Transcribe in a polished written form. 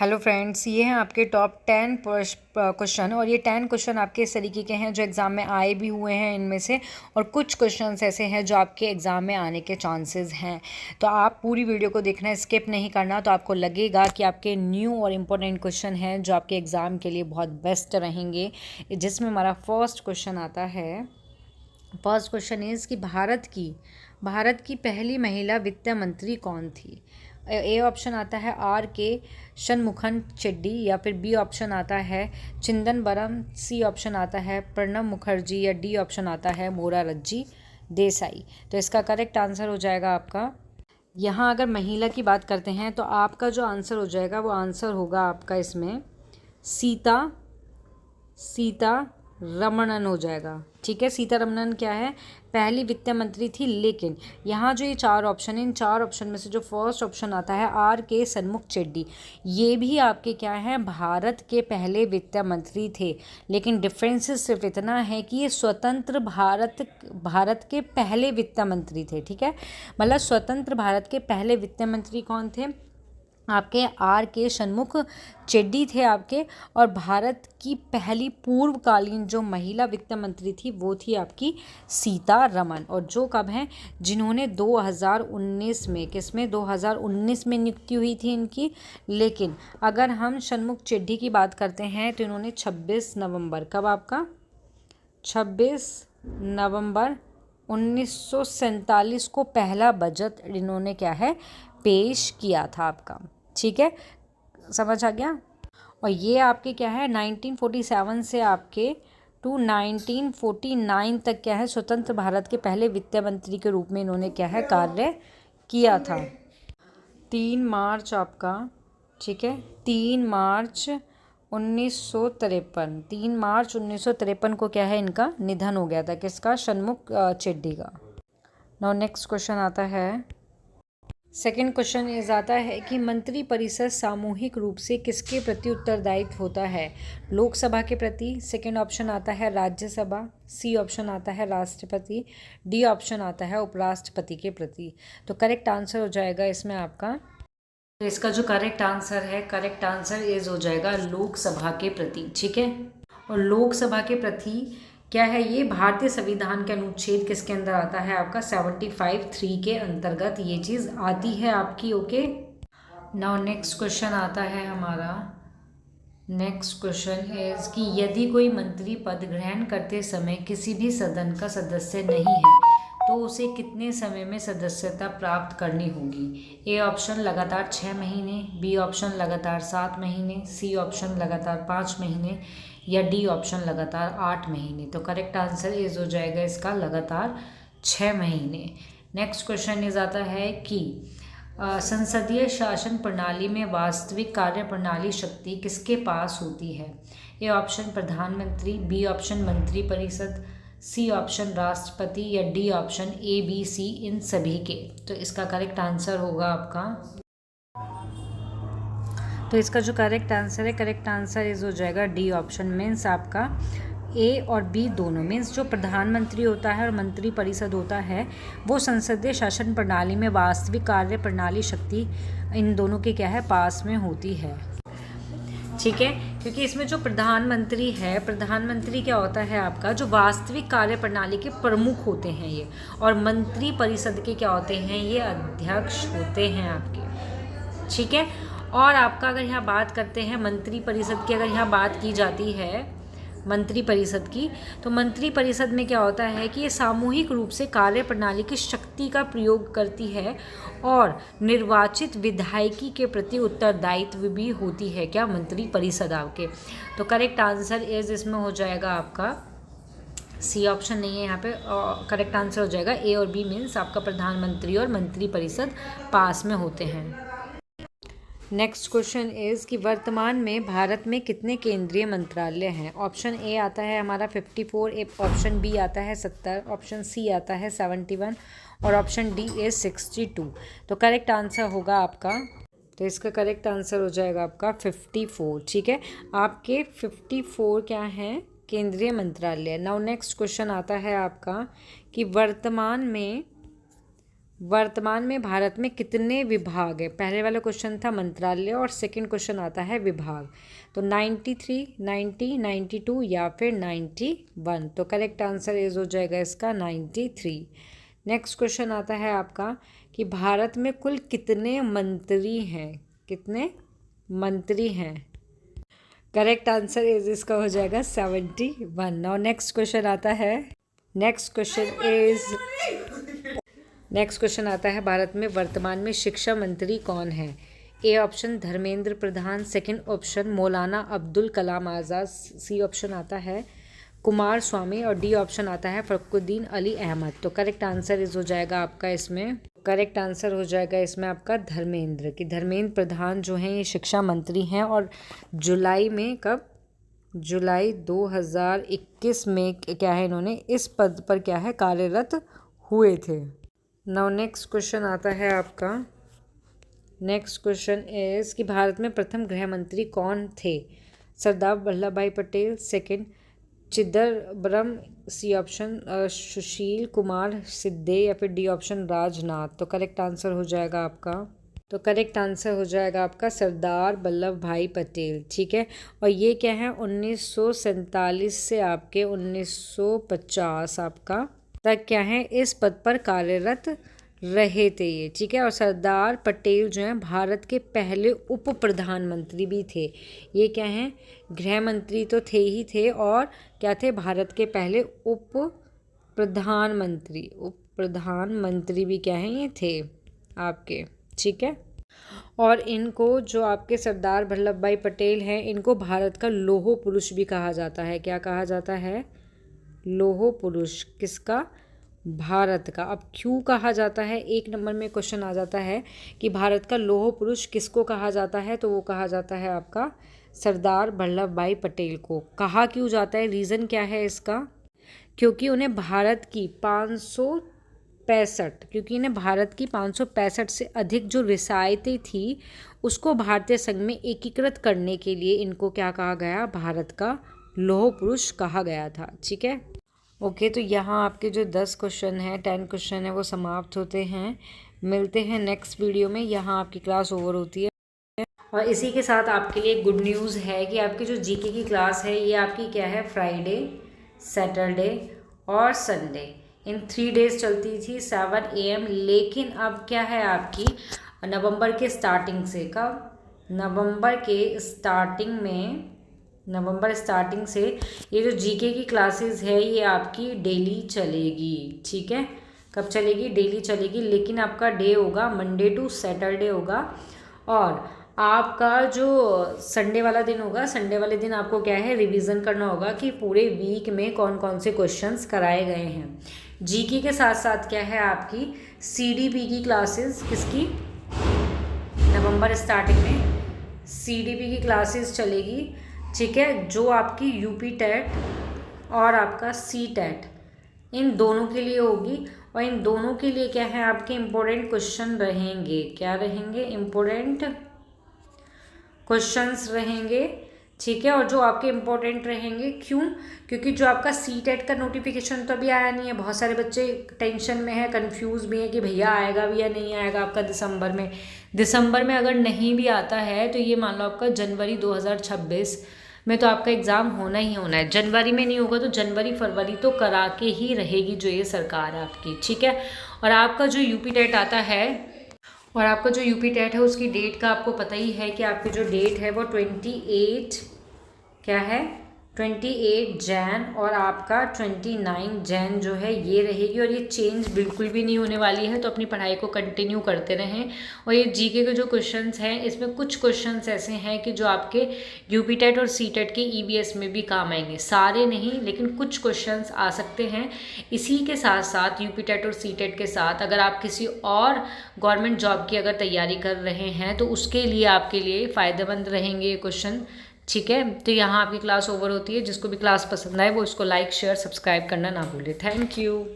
Hello friends, ये हैं आपके टॉप 10 क्वेश्चन और ये 10 क्वेश्चन आपके इस तरीके के हैं जो एग्ज़ाम में आए भी हुए हैं इनमें से, और कुछ क्वेश्चंस ऐसे हैं जो आपके एग्ज़ाम में आने के चांसेस हैं। तो आप पूरी वीडियो को देखना, स्किप नहीं करना, तो आपको लगेगा कि आपके न्यू और इम्पोर्टेंट क्वेश्चन हैं जो आपके एग्ज़ाम के लिए बहुत बेस्ट रहेंगे। जिसमें हमारा फर्स्ट क्वेश्चन आता है। फर्स्ट क्वेश्चन इज़ कि भारत की पहली महिला वित्त मंत्री कौन थी? ए ऑप्शन आता है आर के शनमुखन चेड्डी, या फिर बी ऑप्शन आता है चिदंबरम, सी ऑप्शन आता है प्रणब मुखर्जी, या डी ऑप्शन आता है मोरारजी देसाई। तो इसका करेक्ट आंसर हो जाएगा आपका, यहाँ अगर महिला की बात करते हैं तो आपका जो आंसर हो जाएगा वो आंसर होगा आपका इसमें सीता रमणन हो जाएगा। ठीक है, सीतारमणन क्या है, पहली वित्त मंत्री थी। लेकिन यहाँ जो ये चार ऑप्शन है, इन चार ऑप्शन में से जो फर्स्ट ऑप्शन आता है आर के शनमुख चेड्डी, ये भी आपके क्या हैं, भारत के पहले वित्त मंत्री थे। लेकिन डिफरेंसेस सिर्फ इतना है कि ये स्वतंत्र भारत के पहले वित्त मंत्री थे। ठीक है, मतलब स्वतंत्र भारत के पहले वित्त मंत्री कौन थे? आपके आर के शनमुख चेड्डी थे आपके। और भारत की पहली पूर्वकालीन जो महिला वित्त मंत्री थी वो थी आपकी सीतारमण, और जो कब हैं, जिन्होंने 2019 में, किसमें, 2019 में नियुक्ति हुई थी इनकी। लेकिन अगर हम शनमुख चेड्डी की बात करते हैं तो इन्होंने 26 नवंबर, कब आपका 26 नवंबर 1947 को पहला बजट इन्होंने क्या है, पेश किया था आपका। ठीक है, समझ आ गया। और ये आपके क्या है, 1947 से आपके टू 1949 तक क्या है, स्वतंत्र भारत के पहले वित्त मंत्री के रूप में इन्होंने क्या है, कार्य किया था। 3 मार्च आपका, ठीक है, 3 मार्च 1953, 3 मार्च 1953 को क्या है, इनका निधन हो गया था। किसका? शनमुख चेड्डी का। नाउ नेक्स्ट क्वेश्चन आता है। सेकेंड क्वेश्चन इज आता है कि मंत्री परिषद सामूहिक रूप से किसके प्रति उत्तरदायित्व होता है? लोकसभा के प्रति, सेकेंड ऑप्शन आता है राज्यसभा, सी ऑप्शन आता है राष्ट्रपति, डी ऑप्शन आता है उपराष्ट्रपति के प्रति। तो करेक्ट आंसर हो जाएगा इसमें आपका, तो इसका जो करेक्ट आंसर है, करेक्ट आंसर इज हो जाएगा लोकसभा के प्रति। ठीक है, और लोकसभा के प्रति क्या है, ये भारतीय संविधान के अनुच्छेद किसके अंदर आता है आपका, 75(3) के अंतर्गत ये चीज़ आती है आपकी। ओके, नाउ नेक्स्ट क्वेश्चन आता है हमारा। नेक्स्ट क्वेश्चन इज कि यदि कोई मंत्री पद ग्रहण करते समय किसी भी सदन का सदस्य नहीं है तो उसे कितने समय में सदस्यता प्राप्त करनी होगी? ए ऑप्शन लगातार 6 महीने, बी ऑप्शन लगातार 7 महीने, सी ऑप्शन लगातार 5 महीने, या डी ऑप्शन लगातार 8 महीने। तो करेक्ट आंसर इज हो जाएगा इसका लगातार 6 महीने। नेक्स्ट क्वेश्चन इज आता है कि संसदीय शासन प्रणाली में वास्तविक कार्य प्रणाली शक्ति किसके पास होती है? ए ऑप्शन प्रधानमंत्री, बी ऑप्शन मंत्री परिषद, सी ऑप्शन राष्ट्रपति, या D option A B C इन सभी के। तो इसका करेक्ट आंसर होगा आपका, तो इसका जो करेक्ट आंसर है, करेक्ट आंसर इज हो जाएगा डी ऑप्शन। मीन्स आपका ए और बी दोनों, मीन्स जो प्रधानमंत्री होता है और मंत्री परिषद होता है वो संसदीय शासन प्रणाली में वास्तविक कार्य प्रणाली शक्ति इन दोनों के क्या है, पास में होती है। ठीक है, क्योंकि इसमें जो प्रधानमंत्री है, प्रधानमंत्री क्या होता है आपका, जो वास्तविक कार्य प्रणाली के प्रमुख होते हैं ये, और मंत्री परिषद के क्या होते हैं, ये अध्यक्ष होते हैं आपके। ठीक है, और आपका अगर यहाँ बात करते हैं मंत्री परिषद की, अगर यहाँ बात की जाती है मंत्री परिषद की, तो मंत्री परिषद में क्या होता है कि ये सामूहिक रूप से कार्य प्रणाली की शक्ति का प्रयोग करती है और निर्वाचित विधायकी के प्रति उत्तरदायित्व भी होती है, क्या, मंत्री परिषद आपके। तो करेक्ट आंसर इज इसमें हो जाएगा आपका सी ऑप्शन नहीं है यहाँ पे, करेक्ट आंसर हो जाएगा ए और बी, मीन्स आपका प्रधानमंत्री और मंत्री परिषद पास में होते हैं। नेक्स्ट क्वेश्चन इज़ कि वर्तमान में भारत में कितने केंद्रीय मंत्रालय हैं? ऑप्शन ए आता है हमारा 54, ऑप्शन बी आता है 70, ऑप्शन सी आता है 71, और ऑप्शन डी इज 62। तो करेक्ट आंसर होगा आपका, तो इसका करेक्ट आंसर हो जाएगा आपका 54। ठीक है, आपके 54 क्या हैं, केंद्रीय मंत्रालय। नाउ नेक्स्ट क्वेश्चन आता है आपका कि वर्तमान वर्तमान में भारत में कितने विभाग है? पहले वाला क्वेश्चन था मंत्रालय और सेकंड क्वेश्चन आता है विभाग। तो 93, 90, 92 या फिर 91। तो करेक्ट आंसर इज हो जाएगा इसका 93। नेक्स्ट क्वेश्चन आता है आपका कि भारत में कुल कितने मंत्री हैं? कितने मंत्री हैं? करेक्ट आंसर इज इसका हो जाएगा 71। नाउ नेक्स्ट क्वेश्चन आता है, नेक्स्ट क्वेश्चन आता है भारत में वर्तमान में शिक्षा मंत्री कौन है? A option Dharmendra Pradhan, second option Maulana Abdul Kalam Azad, C option आता है कुमार स्वामी और डी ऑप्शन आता है फखरुद्दीन अली अहमद। तो करेक्ट आंसर इज हो जाएगा आपका इसमें, करेक्ट आंसर हो जाएगा इसमें आपका धर्मेंद्र, कि धर्मेंद्र प्रधान जो हैं ये शिक्षा मंत्री हैं और जुलाई में, कब, जुलाई 2021 में क्या है इन्होंने इस पद पर क्या है कार्यरत हुए थे। नाउ नेक्स्ट क्वेश्चन आता है आपका, नेक्स्ट क्वेश्चन इज कि भारत में प्रथम गृह मंत्री कौन थे? Sardar Vallabh Bhai Patel, second Chidambaram, C option Sushil Kumar Shinde या फिर डी ऑप्शन राजनाथ। तो करेक्ट आंसर हो जाएगा आपका, तो करेक्ट आंसर हो जाएगा आपका सरदार वल्लभ भाई पटेल। ठीक है, और ये क्या है 1947 से आपके 1950 आपका तक क्या है इस पद पर कार्यरत रहे थे ये। ठीक है, और सरदार पटेल जो हैं भारत के पहले उप प्रधानमंत्री भी थे। ये क्या हैं गृह मंत्री तो थे ही थे और क्या थे भारत के पहले उप प्रधानमंत्री भी क्या हैं ये थे आपके। ठीक है, और इनको जो आपके सरदार वल्लभ भाई पटेल हैं इनको भारत का लौह पुरुष भी कहा जाता है। क्या कहा जाता है? लौह पुरुष। किसका? भारत का। अब क्यों कहा जाता है, एक नंबर में क्वेश्चन आ जाता है कि भारत का लौह पुरुष किसको कहा जाता है, तो वो कहा जाता है आपका सरदार वल्लभ भाई पटेल को। कहा क्यों जाता है, रीज़न क्या है इसका? क्योंकि उन्हें भारत की 565 से अधिक जो रियासतें थी उसको भारतीय संघ में एकीकृत करने के लिए इनको क्या कहा गया? भारत का लौह पुरुष कहा गया था। ठीक है, ओके, तो यहाँ आपके जो 10 क्वेश्चन हैं, 10 क्वेश्चन है वो समाप्त होते हैं। मिलते हैं नेक्स्ट वीडियो में। यहाँ आपकी क्लास ओवर होती है और इसी के साथ आपके लिए गुड न्यूज़ है कि आपकी जो जीके की क्लास है ये आपकी क्या है फ्राइडे, सैटरडे और संडे इन 3 डेज चलती थी 7 AM। लेकिन अब क्या है आपकी नवंबर के स्टार्टिंग से, कब? नवंबर स्टार्टिंग से ये जो जीके की क्लासेस है ये आपकी डेली चलेगी। ठीक है, कब चलेगी? डेली चलेगी, लेकिन आपका डे होगा मंडे टू सैटरडे होगा और आपका जो संडे वाला दिन होगा, संडे वाले दिन आपको क्या है रिवीजन करना होगा कि पूरे वीक में कौन कौन से क्वेश्चंस कराए गए हैं। जीके के साथ साथ क्या है आपकी सीडीपी की क्लासेस, किसकी? नवंबर स्टार्टिंग में सीडीपी की क्लासेस चलेगी। ठीक है, जो आपकी यूपी टेट और आपका सी टेट इन दोनों के लिए होगी और इन दोनों के लिए क्या है आपके इम्पोर्टेंट क्वेश्चन रहेंगे। क्या रहेंगे? इम्पोर्टेंट क्वेश्चंस रहेंगे। ठीक है, और जो आपके इम्पोर्टेंट रहेंगे, क्यों? क्योंकि जो आपका सी टेट का नोटिफिकेशन तो अभी आया नहीं है। बहुत सारे बच्चे टेंशन में है, कंफ्यूज भी है कि भैया आएगा भी या नहीं आएगा आपका दिसंबर में अगर नहीं भी आता है तो ये मान लो आपका जनवरी 2026 में तो आपका एग्ज़ाम होना ही होना है। जनवरी में नहीं होगा तो जनवरी फरवरी तो करा के ही रहेगी जो ये सरकार है आपकी। ठीक है, और आपका जो यूपी टेट आता है उसकी डेट का आपको पता ही है कि आपकी जो डेट है वो 28 क्या है 28 जैन और आपका 29 जैन जो है ये रहेगी और ये चेंज बिल्कुल भी नहीं होने वाली है। तो अपनी पढ़ाई को कंटिन्यू करते रहें। और ये जीके के जो क्वेश्चंस हैं इसमें कुछ क्वेश्चंस ऐसे हैं कि जो आपके यूपी टेट और सी टेट के ईवीएस में भी काम आएंगे। सारे नहीं, लेकिन कुछ क्वेश्चंस आ सकते हैं। इसी के साथ साथ यूपी टेट और सी टेट के साथ अगर आप किसी और गवर्नमेंट जॉब की अगर तैयारी कर रहे हैं तो उसके लिए आपके लिए फ़ायदेमंद रहेंगे ये क्वेश्चन। ठीक है, तो यहाँ आपकी क्लास ओवर होती है। जिसको भी क्लास पसंद आए वो इसको लाइक शेयर सब्सक्राइब करना ना भूले। Thank you.